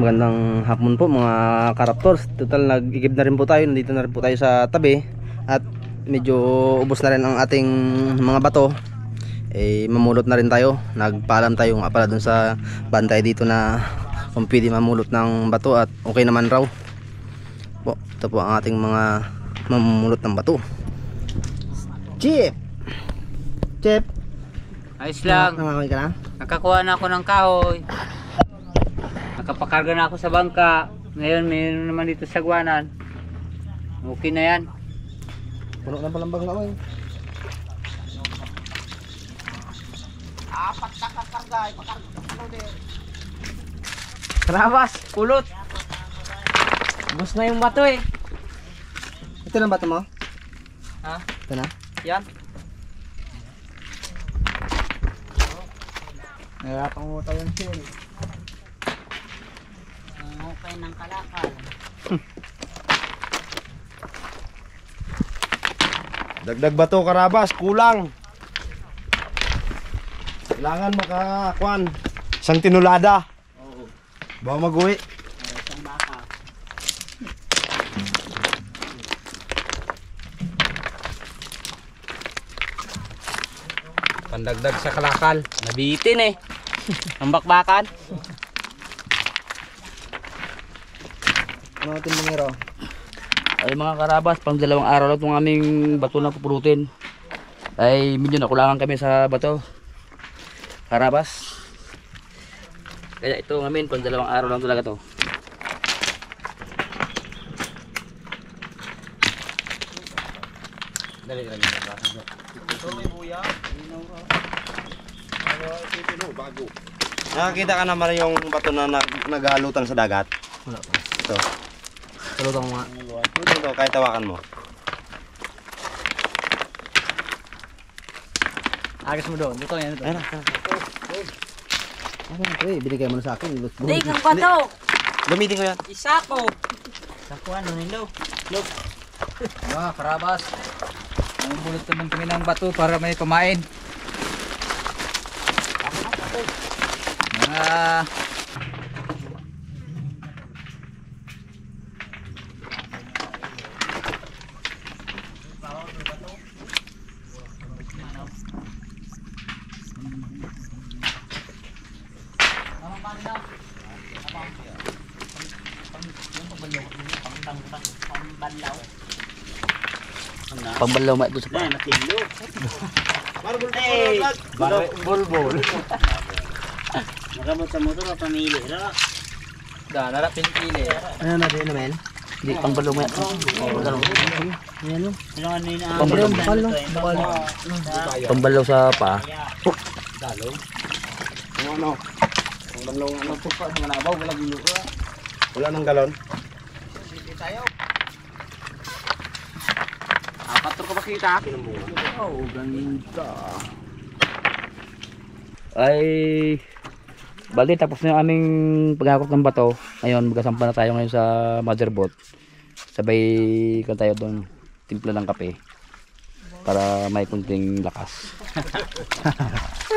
Magandang hapon po mga Karaptors. Total nag-igib na rin po tayo. Nandito na rin po tayo sa tabi. At medyo ubos na rin ang ating mga bato. Mamulot na rin tayo. Nagpaalam tayo nga pala dun sa bantay dito na kung pwede mamulot ng bato. At okay naman raw po. Ito po ang ating mga mamulot ng bato. Chip! Chip! Ayos lang. Nangangamoy ka na? Nakakuha na ako ng kahoy. Nakapakarga na ako sa bangka. Ngayon mayroon naman dito sa Guanan. Okay na yan. Puno na palang bangka mo eh. Apat na kakarga. Karabas, pulot. Bus na yung bato eh. Ito na bato mo? Ha? Ito na? Yan. Nagapang mo tayo ng chill. Okay ng kalakal. Dagdag ba to, Karabas? Kulang. Kailangan makakuan. Isang tinulada. Oo. Bawa mag-uwi. Isang baka. Pandagdag sa kalakal. Nabitin eh. Ang bakbakan. Ano ating bangero? Ay mga Karabas, pang 2 araw lang itong aming bato na pupulutin. Ay medyo nakulangan kami sa bato, Karabas. Kaya ito ngamin, pang 2 araw lang talaga to. Dali lang yung bago. Ito may buya. Bago. Nakakita ka naman yung bato na naghalutan sa dagat? Wala pa. Ito. Salutang mga. Ito, kahit tawakan mo. Agas mo doon. Dito yan. Ayun na. Binigay mo na sa akin. Hindi, kang bato! Gamitin ko yan. Isa ko! Sako ano nilo? Look. Mga Karabas, namumulot naman kami ng bato para may kumain. Mga pambalaw ma ito sa pa. Bulbul. Magamot sa motor o pamili ra. Da, nara pinipili. Ano na din naman? Di pambalaw ma ito. Ayan o. Pambalaw sa pa. Dalo. Ano? Ang banlaw ano po pa mga nabaw wala gulo. Wala nang galon. Apat to ka ba kita? Oh, ganda. Ay bali tapos na yung aming paghakot ng bato. Ngayon magkasampa na tayo ngayon sa motherboard. Sabay kan tayo doon timpla ng kape para may kunting lakas.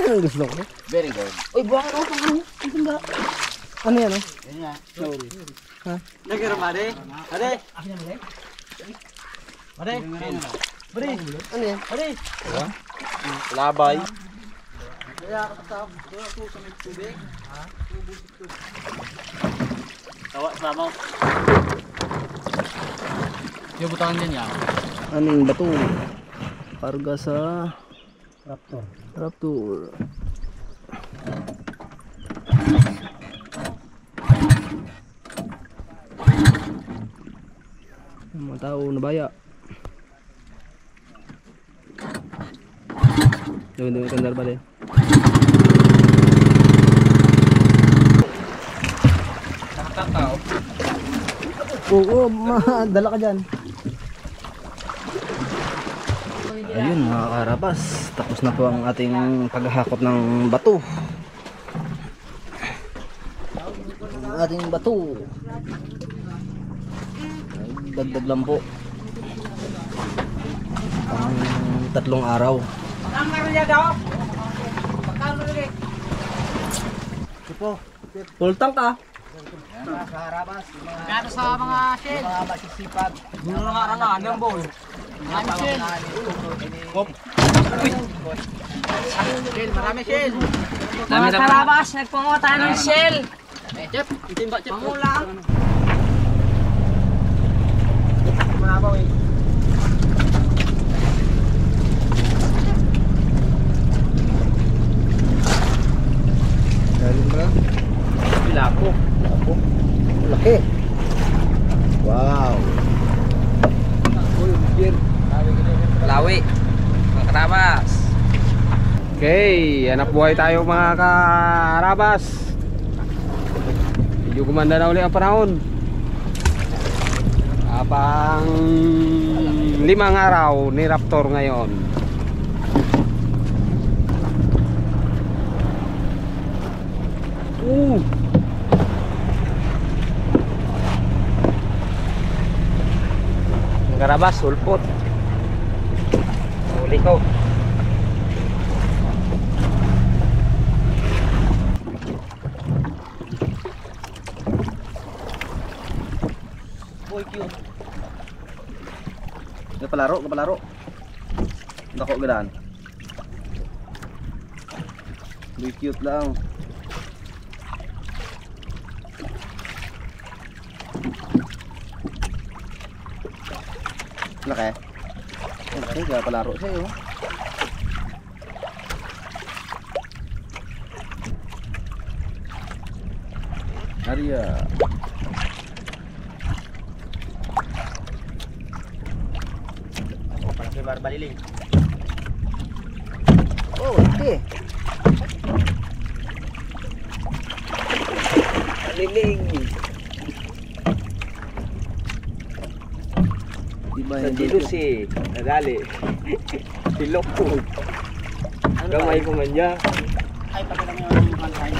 Gusto ko. Very good. Uy, buwan ka na. Ano yan o? Yan nga. Sorry. Ha? Nagkira mare. Mare. Mare. Mare. Ano yan? Mare. Labay. Kaya kasap. Doon ako sa may tubig. Ha? Tawa sa mo. Yung butangan din yan. Anong bato? Karga sa Raptor. Raptor. Mga tao na baya. Doon kandar ba din? Nakakakaw. Oo, dala ka dyan. Ayun mga Karabas, tapos na po ang ating paghahakot ng bato. Ang ating bato. Dagdag lang po. Ang 3 araw. Full tank ah. Mga karabas, Kano sa mga shell? mga masisipag. Ano nga rangan yung boy? Marami shell. Shell, marami shell. Mga karabas, nagpungo tayo ng shell. Chep, itimba chep. Pangulang. Manabaw eh. Galing ba? Bilako. Ako. Laki. Wow. Lawi. Mga karabas. Okay, hanap buhay tayo mga karabas. Medyo gumanda na uli ang panahon. Pang 5 araw ni Raptor ngayon. Mga karabas, sulpot. Uli ko. Boy, cute. Kapalaro, kapalaro. Dako gadan. Boy, cute lang. Laki. Laki, kaya palaro sa'yo. Arya. Palaki barbaliling. Oh, okay. Liling. Diba Sa yung dito si nadali. Silok ko. Gamay ko man dyan. Ay, pati kami yung kain.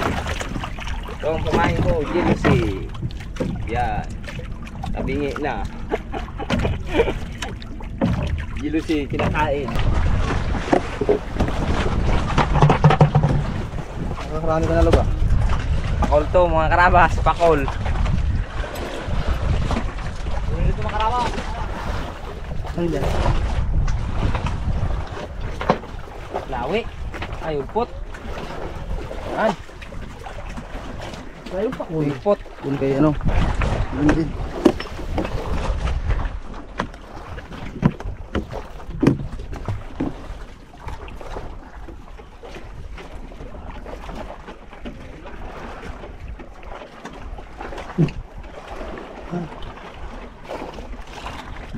Ito ang pamain ko, jealousy. Yan. Tabingi na. Jealousy, kinakain. Nakakarami ka na lugar. Pakol to mga karabas, pakol. Dito mga karabas. Nandiyan. Lawi. Ay, ulpot. Ay, Tayo pa. ulpot. Yun kay ano. Yun din.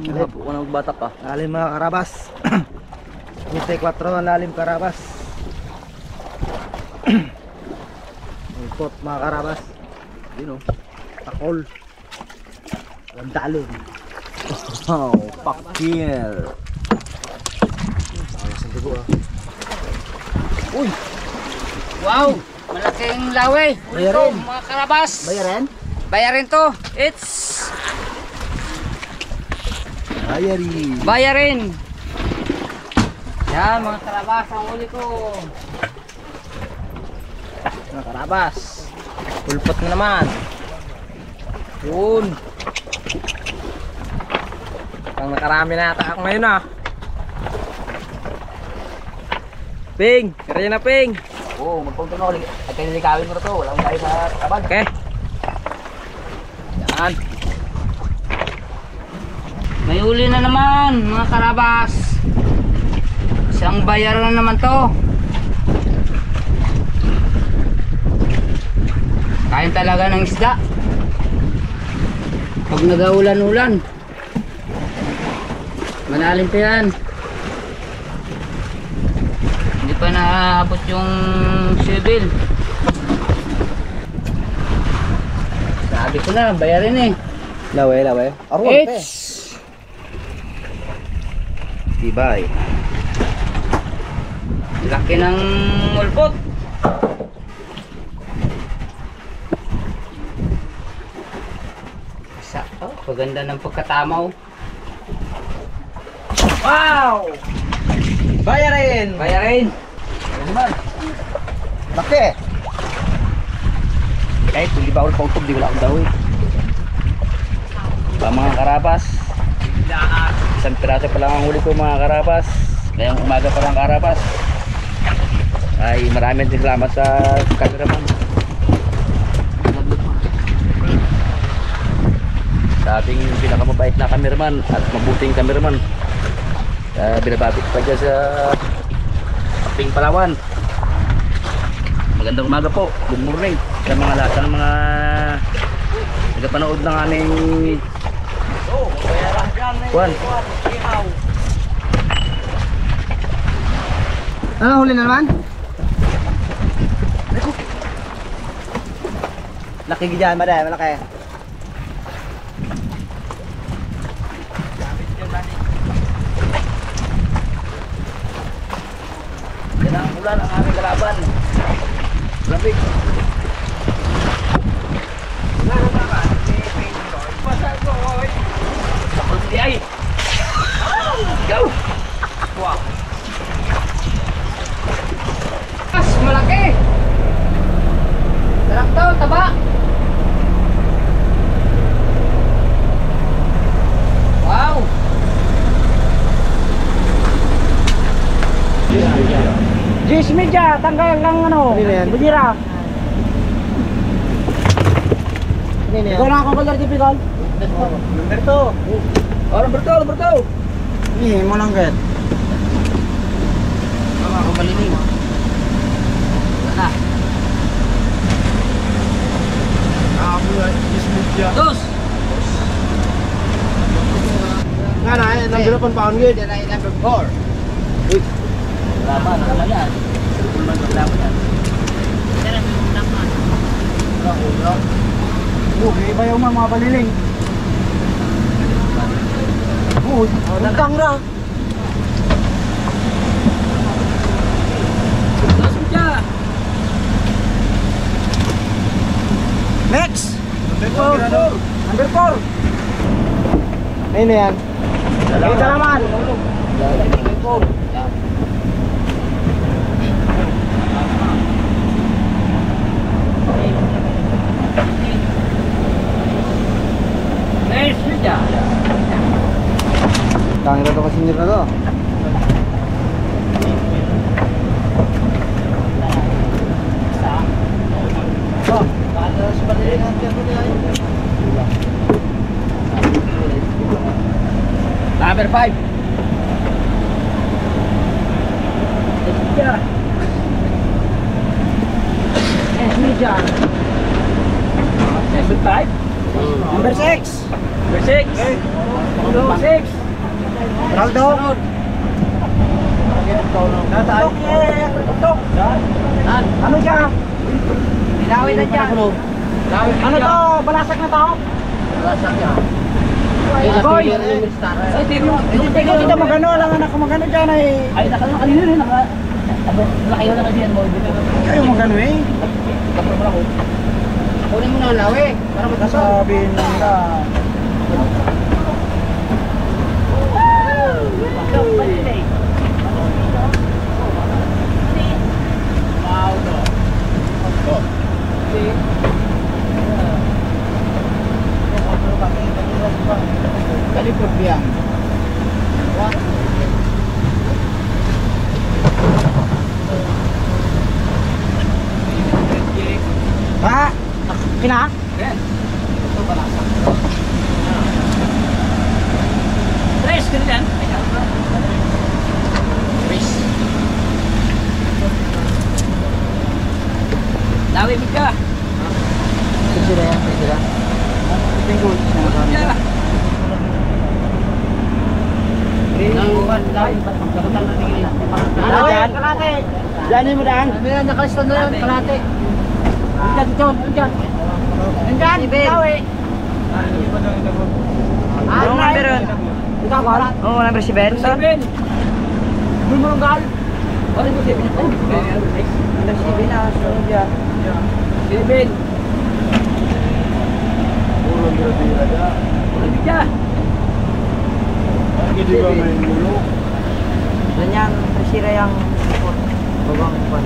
Unang bata pa. Lalim mga karabas. 24 ang lalim karabas. Ikot mga karabas. Yun o. Takol. Ang dalim. Oh, pakil. Alas ang dugo ah. Uy! Wow! Malaking lawi. Uli ko, Bayarin. mga karabas. Bayaran? Bayarin to. It's Bayari. bayarin. Yan mga karabas ang uli ko. Mga karabas. Ulpot na naman. Yun. Pang nakarami na ata ako ngayon ah. Ping! Kaya na Ping! Oo, magpunta na ulit. At kayo nilikawin mo na to. Walang tayo sa tabag. Okay. Yan. May uli na naman mga karabas. Isang bayaran na naman to. Kain talaga ng isda. Pag nag-aulan-ulan. Manalim pa yan. Hindi pa naabot yung civil. Sabi ko na, bayarin eh. Laway, laway. Arwan pa eh. It's Tibay. laki ng mulpot. Sakto, paganda ng pagkatamaw. Wow! Bayarin! Bayarin. Ano naman? Laki! Kahit hindi ba ako pautob, di wala akong daw eh. Mga karabas. Isang piraso pa lang ang huli ko mga karabas. Ngayong umaga pa lang karabas. Ay maraming salamat sa cameraman. Sa ating pinakamabait na cameraman at mabuting cameraman. Binababit pa dyan sa ating Palawan. Magandang umaga po, good morning sa mga lahat ng mga nagpanood ng aming Juan. Ano huli na naman? Laki gidyan ba dahil malaki? Yan ang ulan ang aming kalaban. Lamig. Hindi ay. Go! Wow! Mas malaki. Tarakto, taba. Wow. Jis media, tanggal lang ano. Bujira. Ikaw na ako color typical. Berto. Oh, Berto. Ini mo lang get. Ako malinig. Wala. Dos. Nga na, number 1 pound good. Yan ay number 4. Laban, ano yan? Tulman ng laban yan. Iba yung mga baliling. Nagkang na. Dos media. Next! Number 4. Ayun na yan. Kita naman. Tres media. Tangin na ito kasi nila to. Number 5. Media. Media. Number 5. Number 6. Number 6. Number 6. Raldo. Tok. Tok. Ano dyan? Ilawin na dyan. Ano to? Balasak na to? Boy! Ikaw dito magano lang anak ko magano dyan ay... Ay, kanina rin. Laki na kasi yan mo. Ayaw magano eh. Kunin mo na ang lawi. Para Nasabihin nila. Kalipurbiang. Ha? Kina? Tres, ganun yan. Lawi mo ka. Sila yan, sila. Tingkol. Media. Ano dyan? Kalate. Diyan mo daan. Nakalista na yun, kalate. Diyan, John. Diyan. Diyan. Lawi. Ano number yun? Ikaw ba? Oo, number 7. Seven. Doon mo lang gal. Ano yung 7? Number 7 na. Sunod dyan. 7. Media. Ganyan, sira yung babang pan.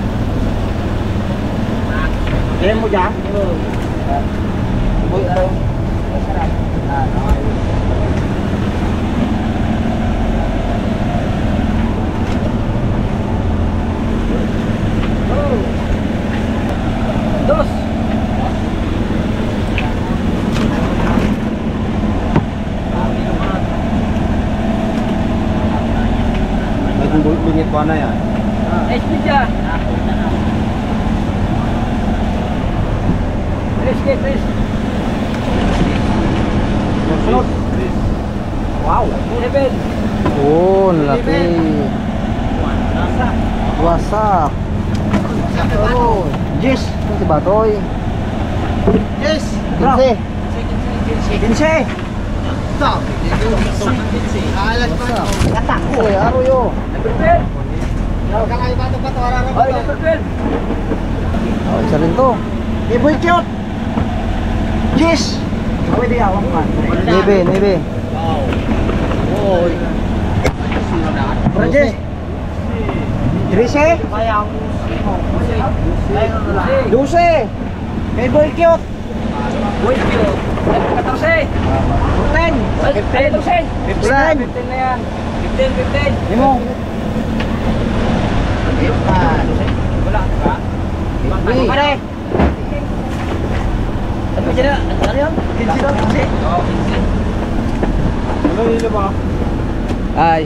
Kaya mo dyan? Uy, ito. Dos. May bungit pa na yan. SP dyan. Chris. Sunod. Wow. 11. Oh, laki. Wasak. Oh, Jis. Ito si Batoy. Yes! Bro. 15. Stop! Alas pa. Wasak. Uy, aro yo. Number 12. Kalay ba ito ba ito? Arara ba Oy, ito? number 12. Oh, isa rin to. Iboy cute! Yes! Pwede awak ka. Nebe. Oy. Rajesh. 13? 12. Kay boy cute. Boy, cute. 14. 10. 15. 15. 15 na yan. 15. Limo. Wala ka? Pare. Ano siya? Ano yun? 15 daw. 15. Oo, 15. Ano yun ba? Ay.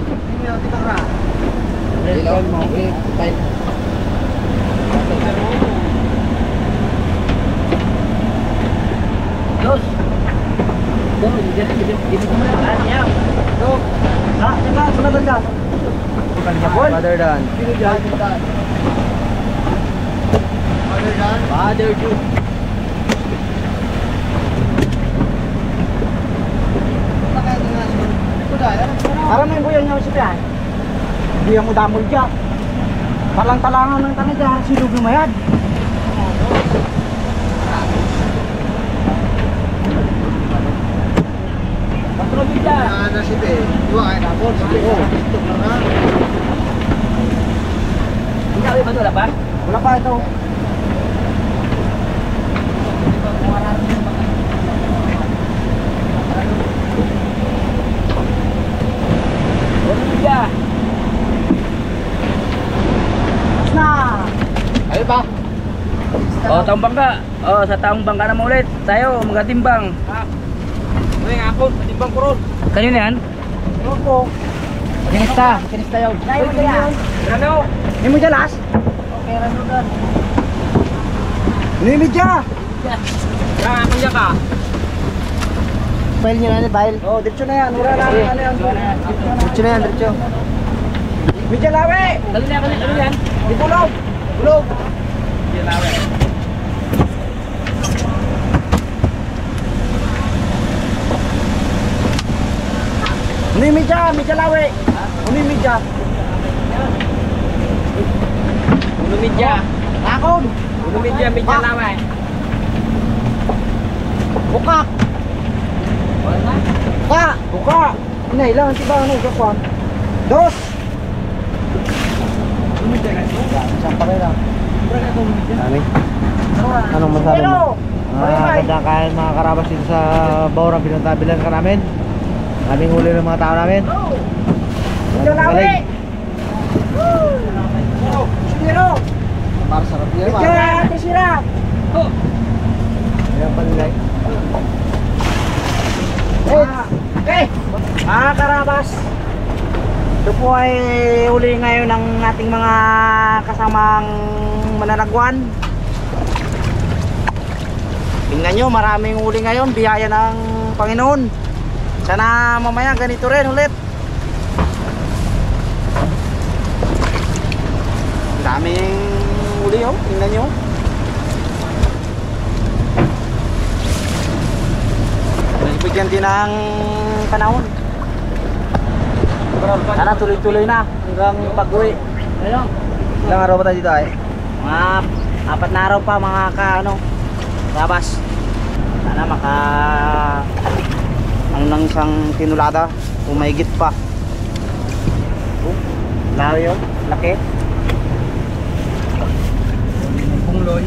Dos. Dito ko muna. Ano yan? Sunod ka. Father Dan. Father Jude. Parang may buyan niya siya. Hindi mo damol dyan. Talang-talangan ng tanay dyan. Silog lumayad. Patulog dyan. Ano si Be? Dua kaya kapon. Hindi ba wala pa? Wala pa ito. Patulog dyan. Na! Ayun ba? Oh, taong bangka. Oh, sa taong bangka na ulit. Tayo, magatimbang. Uy, ngapon. Patimbang ko ron. Kanina yan? Ano po? Kinista. Kinista yun. Dahil mo dyan. Ano? Hindi mo dyan, Las? Okay, rano doon. Hindi mo dyan. Kaya ako dyan ka. File niyo na, file. Oh, diretso na yan. Wala na. Ano yan? Diretso na yan, diretso. Medyo lawe. Dali na ako ano yan? Di bulog. Bulog. Uni medya lawe. Uni medya. Ulo midya. Akon. Ulo midya lawa. Buka. Buka. Buka. Inay lang tiba ano kapan. Dos. Isang pare lang. Dami. Anong masabi mo? Ganda kain mga karabas dito sa Baura, binuntabilan ka namin. Kaming huli ng mga tao namin. Galing. Siniro! Para sarap yan. Ate sira! Ayan palilay. Okay! Mga karabas, ito po ay huli ngayon ng ating mga kasamang mananagwan. Tingnan nyo, maraming huli ngayon, biyaya ng Panginoon. Sana mamaya ganito rin ulit. Daming huli oh, tingnan nyo. Bigyan din ng panahon. Sana tuloy-tuloy na hanggang pag-uwi. Ayun. Ilang araw ba tayo dito ay? Mga 4 na araw pa mga rabas. Sana maka ang nang isang tinulada umahigit pa. Lalo yun, laki. Pungloy.